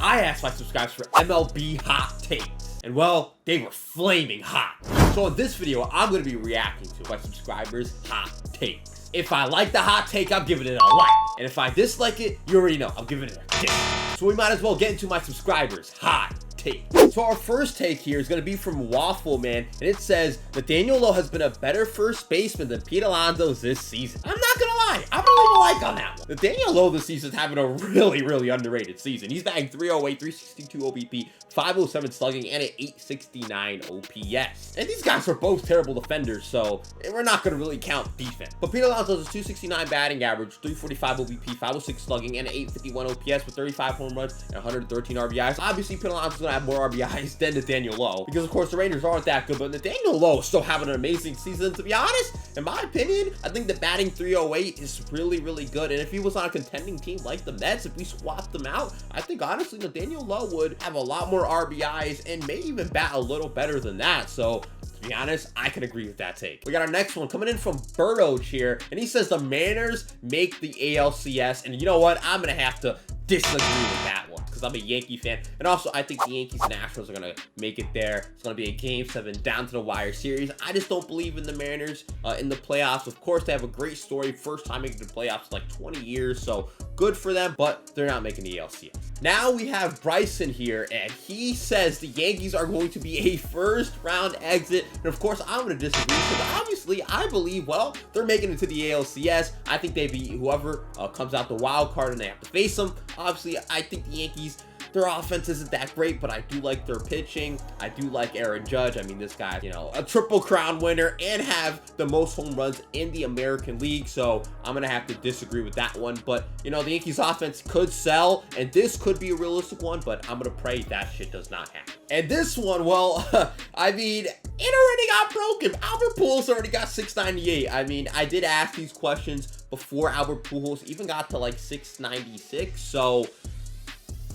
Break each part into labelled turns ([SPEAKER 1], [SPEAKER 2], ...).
[SPEAKER 1] I asked my subscribers for MLB hot takes, and well, they were flaming hot. So in this video, I'm going to be reacting to my subscribers' hot takes. If I like the hot take, I'm giving it a like. And if I dislike it, you already know, I'm giving it a dislike. So we might as well get into my subscribers' hot take. So our first take here is going to be from Waffle Man, and it says Nathaniel Lowe has been a better first baseman than Pete Alonso this season. I'm not gonna lie, I'm gonna leave a like on that one. Nathaniel Lowe this season is having a really underrated season. He's batting 308, 362 OBP, 507 slugging, and an 869 OPS. And these guys are both terrible defenders, so we're not gonna really count defense. But Pete Alonso has a 269 batting average, 345 OBP, 506 slugging, and an 851 OPS with 35 home runs and 113 RBIs. Obviously, Pete Alonso's gonna have more RBIs than Nathaniel Lowe, because of course the Rangers aren't that good, but Nathaniel Lowe is still having an amazing season. To be honest, in my opinion, I think the batting 308 is really good, and if he was on a contending team like the Mets, if we swapped them out, I think honestly Nathaniel Lowe would have a lot more RBIs and may even bat a little better than that. So to be honest, I can agree with that take. We got our next one coming in from BirdoCheer, and he says the Mariners make the ALCS, and you know what, I'm gonna have to disagree with that one, because I'm a Yankee fan, and also I think the Yankees and Astros are gonna make it there. It's gonna be a Game 7 down to the wire series. I just don't believe in the Mariners in the playoffs. Of course, they have a great story, first time making the playoffs in like 20 years, so good for them, but they're not making the ALCS. Now we have Bryson here, and he says the Yankees are going to be a first round exit, and of course I'm going to disagree, because obviously I believe, well, they're making it to the ALCS. I think they beat whoever comes out the wild card and they have to face them. Obviously, I think the Yankees, their offense isn't that great, but I do like their pitching. I do like Aaron Judge. I mean, this guy, you know, a Triple Crown winner and have the most home runs in the American League. So I'm going to have to disagree with that one. But, you know, the Yankees offense could sell, and this could be a realistic one, but I'm going to pray that shit does not happen. And this one, well, I mean, it already got broken. Albert Pujols already got 698. I mean, I did ask these questions before Albert Pujols even got to like 696. So,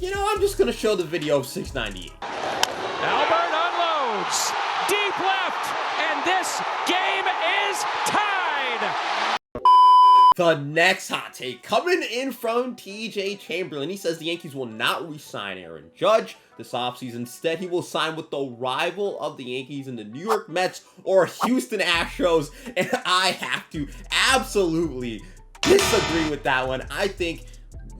[SPEAKER 1] you know, I'm just going to show the video of 698.
[SPEAKER 2] Albert unloads deep left, and this game is tied.
[SPEAKER 1] The next hot take coming in from TJ Chamberlain. He says the Yankees will not re-sign Aaron Judge this offseason. Instead, he will sign with the rival of the Yankees in the New York Mets or Houston Astros. And I have to absolutely disagree with that one. I think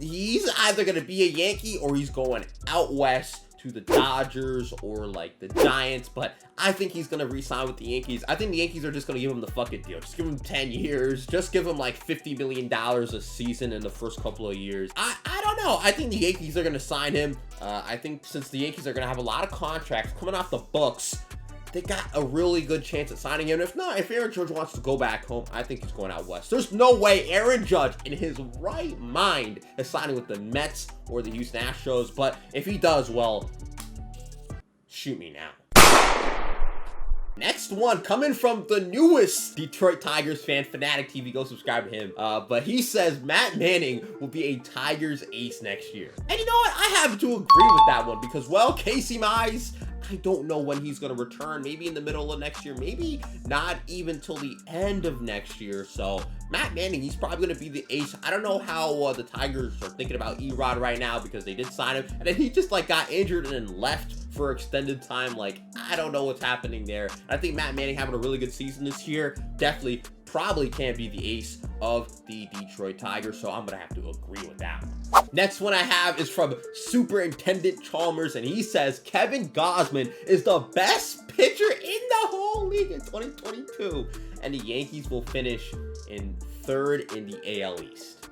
[SPEAKER 1] he's either going to be a Yankee or he's going out west to the Dodgers or like the Giants, but I think he's going to re-sign with the Yankees. I think the Yankees are just going to give him the fucking deal. Just give him 10 years. Just give him like $50 million a season in the first couple of years. I don't know. I think the Yankees are going to sign him. I think since the Yankees are going to have a lot of contracts coming off the books, they got a really good chance at signing him. If not, if Aaron Judge wants to go back home, I think he's going out west. There's no way Aaron Judge in his right mind is signing with the Mets or the Houston Astros, but if he does, well, shoot me now. Next one coming from the newest Detroit Tigers fan, Fanatic TV. Go subscribe to him. But he says Matt Manning will be a Tigers ace next year. And you know what? I have to agree with that one because, well, Casey Mize, I don't know when he's going to return. Maybe in the middle of next year. Maybe not even till the end of next year. So Matt Manning, he's probably going to be the ace. I don't know how the Tigers are thinking about Erod right now because they did sign him. And then he just like got injured and then left for extended time. Like, I don't know what's happening there. I think Matt Manning having a really good season this year definitely probably can't be the ace of the Detroit Tigers, so I'm gonna have to agree with that one. Next one I have is from Superintendent Chalmers, and he says Kevin Gausman is the best pitcher in the whole league in 2022, and the Yankees will finish in third in the AL East.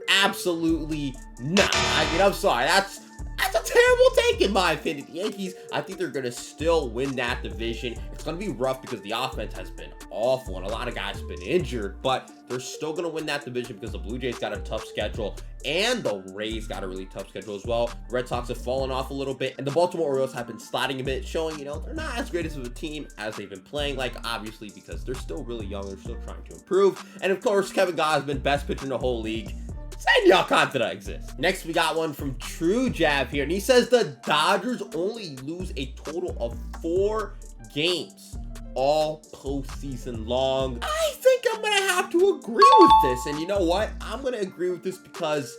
[SPEAKER 1] Absolutely not. I mean, I'm sorry, that's a terrible take in my opinion. The Yankees, I think they're going to still win that division. It's going to be rough because the offense has been awful and a lot of guys have been injured, but they're still going to win that division because the Blue Jays got a tough schedule and the Rays got a really tough schedule as well. The Red Sox have fallen off a little bit and the Baltimore Orioles have been sliding a bit, showing, you know, they're not as great as a team as they've been playing, like obviously because they're still really young, they're still trying to improve. And of course, Kevin Gausman, best pitcher in the whole league. Sandy Alcantara exists. Next, we got one from True Jab here, and he says the Dodgers only lose a total of 4 games all postseason long. I think I'm gonna have to agree with this, and you know what? I'm gonna agree with this because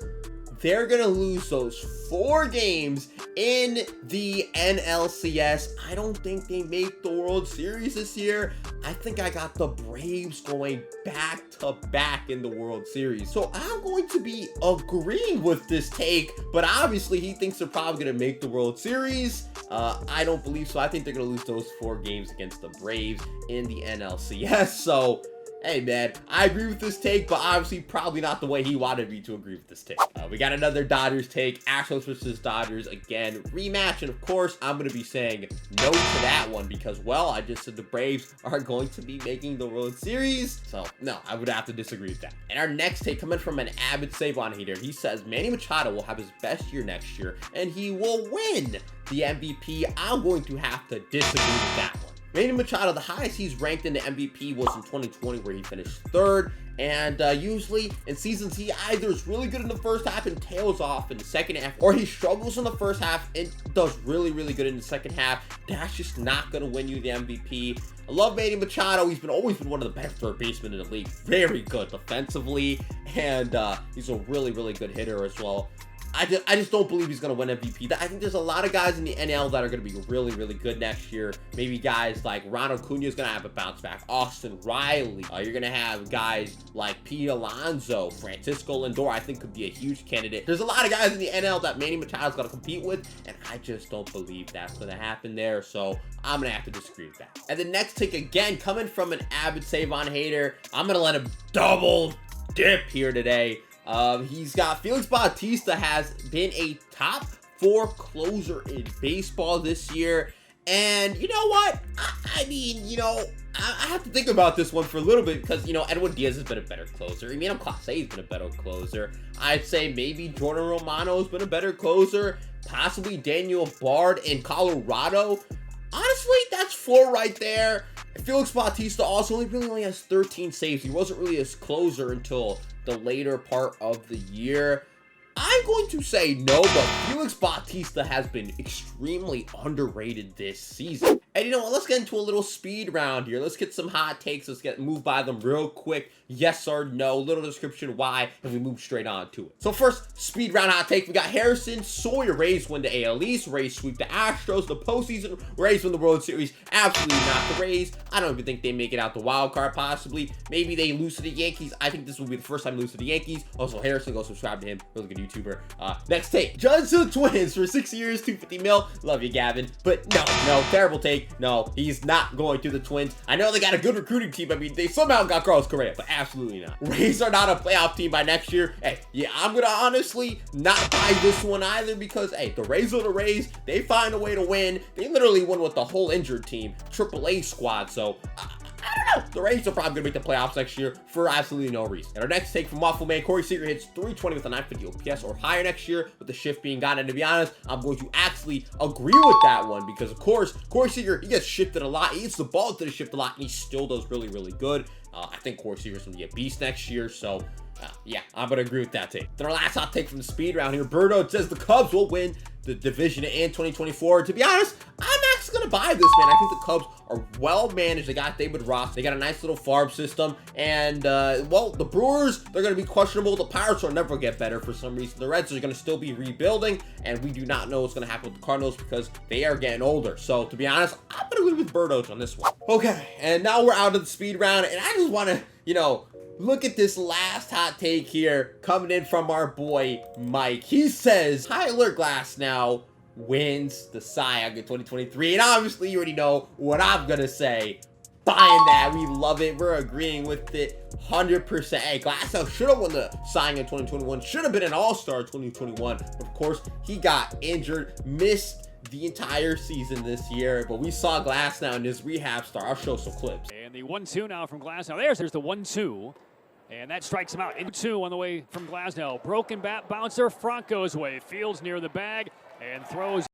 [SPEAKER 1] they're gonna lose those 4 games in the NLCS. I don't think they make the World Series this year. I think I got the Braves going back to back in the World Series. So I'm going to be agreeing with this take, but obviously he thinks they're probably gonna make the World Series. I don't believe so. I think they're gonna lose those 4 games against the Braves in the NLCS. So hey man, I agree with this take, but obviously probably not the way he wanted me to agree with this take. We got another Dodgers take, Astros versus Dodgers again, rematch, and of course I'm going to be saying no to that one because, well, I just said the Braves are going to be making the World Series, so no, I would have to disagree with that. And our next take coming from an Avid Save on hater, he says Manny Machado will have his best year next year and he will win the MVP. I'm going to have to disagree with that one. Manny Machado, the highest he's ranked in the MVP was in 2020 where he finished 3rd, and usually in seasons he either is really good in the first half and tails off in the second half, or he struggles in the first half and does really good in the second half. That's just not going to win you the MVP. I love Manny Machado. He's always been one of the best third basemen in the league. Very good defensively, and he's a really good hitter as well. I just don't believe he's going to win MVP. I think there's a lot of guys in the NL that are going to be really good next year. Maybe guys like Ronald Acuna is going to have a bounce back. Austin Riley. You're going to have guys like Pete Alonso. Francisco Lindor, I think, could be a huge candidate. There's a lot of guys in the NL that Manny Machado's going to compete with, and I just don't believe that's going to happen there. So I'm going to have to disagree with that. And the next take, again, coming from an Avid Save on hater, I'm going to let him double dip here today. He's got Felix Bautista has been a top 4 closer in baseball this year. And you know what? I mean, you know, I have to think about this one for a little bit because, you know, Edwin Diaz has been a better closer. I mean, Clase has been a better closer. I'd say maybe Jordan Romano has been a better closer. Possibly Daniel Bard in Colorado. Honestly, that's 4 right there. Felix Bautista also really only has 13 saves. He wasn't really a closer until the later part of the year. I'm going to say no, but Felix Bautista has been extremely underrated this season. And you know what? Let's get into a little speed round here. Let's get some hot takes. Let's move by them real quick. Yes or no. Little description why, and we move straight on to it. So first, speed round hot take. We got Harrison Sawyer. Rays win the AL East. Rays sweep the Astros. The postseason. Rays win the World Series. Absolutely not the Rays. I don't even think they make it out the wild card. Possibly. Maybe they lose to the Yankees. I think this will be the first time they lose to the Yankees. Also, Harrison, go subscribe to him. Really good YouTuber. Next take. Judge to the Twins for 6 years, $250 million. Love you, Gavin. But no, terrible take. No, he's not going to the Twins. I know they got a good recruiting team. I mean, they somehow got Carlos Correa, but absolutely not. Rays are not a playoff team by next year. Hey, yeah, I'm gonna honestly not buy this one either because, hey, the Rays are the Rays. They find a way to win. They literally won with the whole injured team, AAA squad. So I don't know. The Rays are probably going to make the playoffs next year for absolutely no reason. And our next take from Waffle Man, Corey Seager hits 320 with a 950 OPS or higher next year with the shift being gone. And to be honest, I'm going to actually agree with that one because, of course, Corey Seager, he gets shifted a lot. He hits the ball to the shift a lot, and he still does really good. I think Corey Seager's going to be a beast next year, so yeah, I'm going to agree with that take. Then our last hot take from the speed round here, Birdo says the Cubs will win the division in 2024. To be honest, I'm actually going to buy this, man. I think the Cubs are well managed. They got David Ross. They got a nice little farm system. And, well, the Brewers, they're going to be questionable. The Pirates will never get better for some reason. The Reds are going to still be rebuilding. And we do not know what's going to happen with the Cardinals because they are getting older. So, to be honest, I'm going to go with Birdo on this one. Okay, and now we're out of the speed round. And I just want to, you know, look at this last hot take here coming in from our boy Mike. He says Tyler Glasnow wins the Cy Young in 2023, and obviously you already know what I'm gonna say. Buying that, we love it. We're agreeing with it 100%. Hey, Glasnow should have won the Cy Young in 2021. Should have been an All-Star 2021. But of course, he got injured, missed the entire season this year, but we saw Glasnow in his rehab start. I'll show some clips.
[SPEAKER 2] And the 1-2 now from Glasnow. There's the 1-2. And that strikes him out. 2 on the way from Glasnow. Broken bat bouncer, Franco's way. Fields near the bag and throws.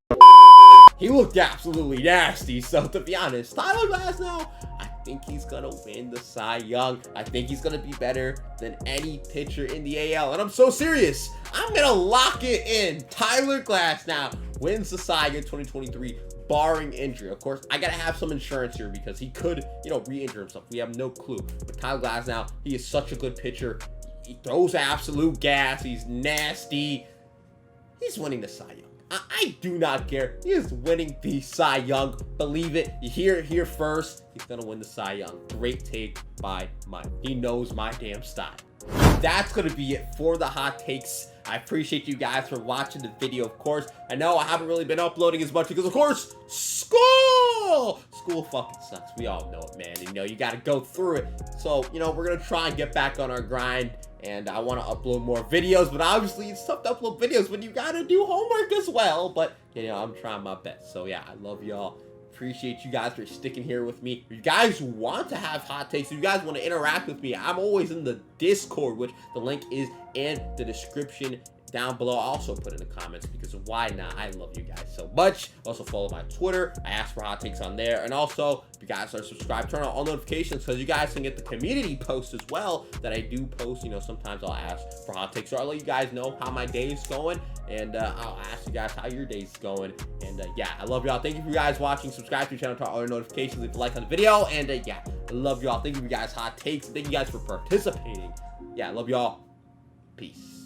[SPEAKER 1] He looked absolutely nasty. So to be honest, Tyler Glasnow, I think he's gonna win the Cy Young. I think he's gonna be better than any pitcher in the AL. And I'm so serious. I'm gonna lock it in. Tyler Glasnow wins the Cy Young 2023. Barring injury. Of course, I gotta have some insurance here because he could, you know, re-injure himself. We have no clue. But Tyler Glasnow, he is such a good pitcher. He throws absolute gas. He's nasty. he's winning the Cy Young. I do not care. He is winning the Cy Young. Believe it. You hear it here first. He's going to win the Cy Young. Great take by Mike. He knows my damn style. That's going to be it for the hot takes. I appreciate you guys for watching the video, of course. I know I haven't really been uploading as much because, of course, school fucking sucks. We all know it, man. You know, you got to go through it. So, you know, we're going to try and get back on our grind. And I want to upload more videos, but obviously it's tough to upload videos when you got to do homework as well. But, you know, I'm trying my best. So, yeah, I love y'all. Appreciate you guys for sticking here with me. If you guys want to have hot takes, if you guys want to interact with me, I'm always in the Discord, which the link is in the description down below. I'll also put in the comments because why not? I love you guys so much. Also follow my Twitter. I ask for hot takes on there. And also, if you guys are subscribed, turn on all notifications because you guys can get the community post as well that I do post. You know, sometimes I'll ask for hot takes, or I'll let you guys know how my day is going, and I'll ask you guys how your day's going. And yeah, I love y'all. Thank you for you guys watching. Subscribe to the channel, turn on all your notifications, leave a like on the video, and yeah, I love y'all. Thank you for you guys hot takes. Thank you guys for participating. Yeah, I love y'all. Peace.